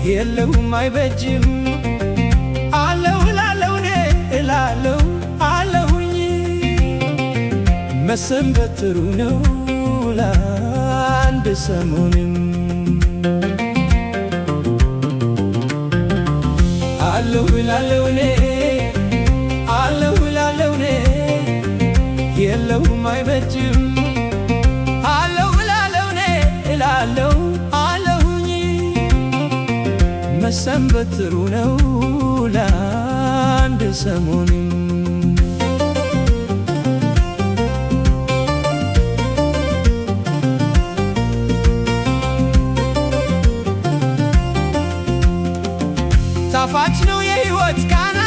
የለሁም አይበጅም አለሁ እላለሁ እኔ እላለሁ አለሁኝ መሰንበት ጥሩ ነው ለአንድ ሰሞንም አለሁ እላለሁ እኔ አለሁ እላለሁ እኔ የለሁም አይበጅም አለሁ እላለሁ እኔ እላለሁ መሰንበት ጥሩ ነው ለአንድ ሰሞንም ጣፋጭ ነው የሕይወት ቃና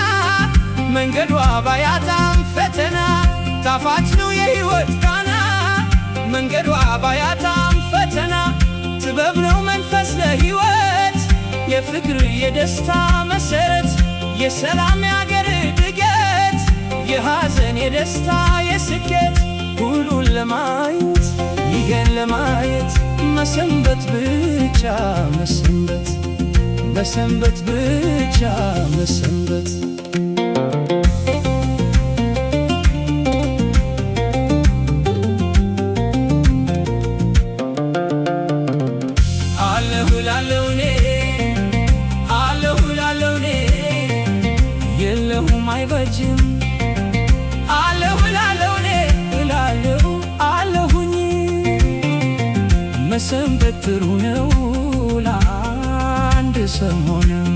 መንገዷ ባያጣም ፈተና ጣፋጭ ነው የሕይወት ቃና መንገዷ ባያጣም ፈተና ጥበብ ነው መንፈስ ለሕይወት የፍቅር የደስታ መሰረት የሰላም ያገር ድገት የሐዘን የደስታ የስኬት ሁሉን ለማየት ይገን ለማየት መሰንበት ብቻ መሰንበት መሰንበት ብቻ መሰንበት አይበጅም አለሁ እላለሁ እኔ እላለሁ አለሁኝ መሰንበት ጥሩ ነው ለአንድ ሰሞንም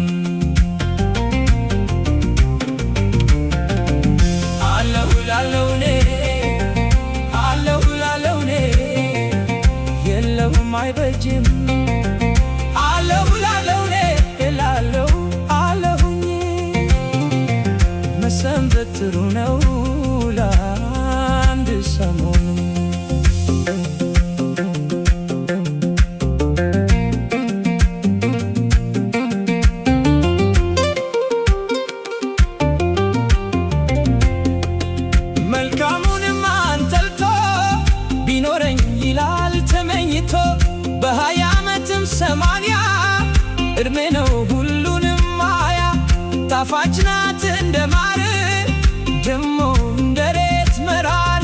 አለሁ እላለሁ እኔ አለሁ እላለሁ እኔ የለሁም አይበጅም አለሁ እላለሁ እኔ እላለሁ መሰንበት ጥሩ ነው ለአንድ ሰሞንም መልካሙንም አንተልቶ ቢኖረኝ ይላል ተመኝቶ በሃያ ዓመትም 80 ዕድሜ ነው ሁሉንም ማያ ጣፋጭ ናት እንደ ማር ደሞ እንደ ሬት መራር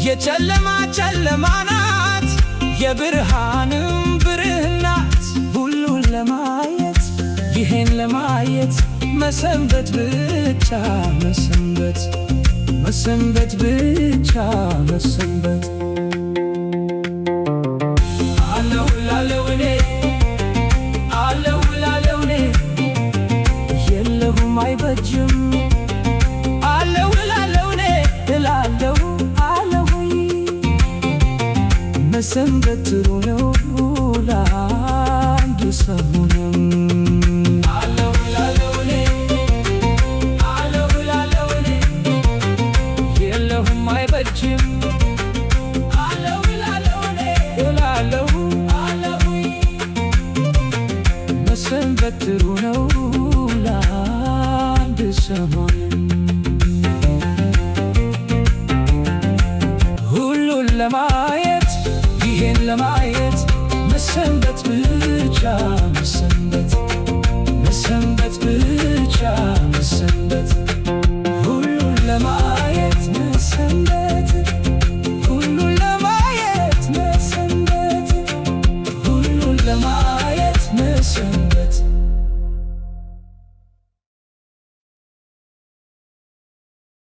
የጨለማ ጨለማ ናት የብርሃንም ብርህ ናት ሁሉን ለማየት ይሄን ለማየት መሰንበት ብቻ መሰንበት መሰንበት ብቻ መሰንበት አለሁ እላለሁ እኔ አለሁ እላለሁ እኔ የለሁም አይበጅም አለሁ እላለሁ እኔ እላለሁ አለሁኝ መሰንበት ጥሩ ነው ለአንድ ሰሞንም አለሁ እላለሁ እኔ አለሁ እላለሁ እኔ የለሁም አይበጅም አለሁ እላለሁ እኔ እላለሁ አለሁኝ መሰንበት ጥሩ ነው ለአንድ ሰሞንም ሁሉን ለማየት ይሄን ለማየት መሰንበት ብቻ መሰንበት መሰንበት ብቻ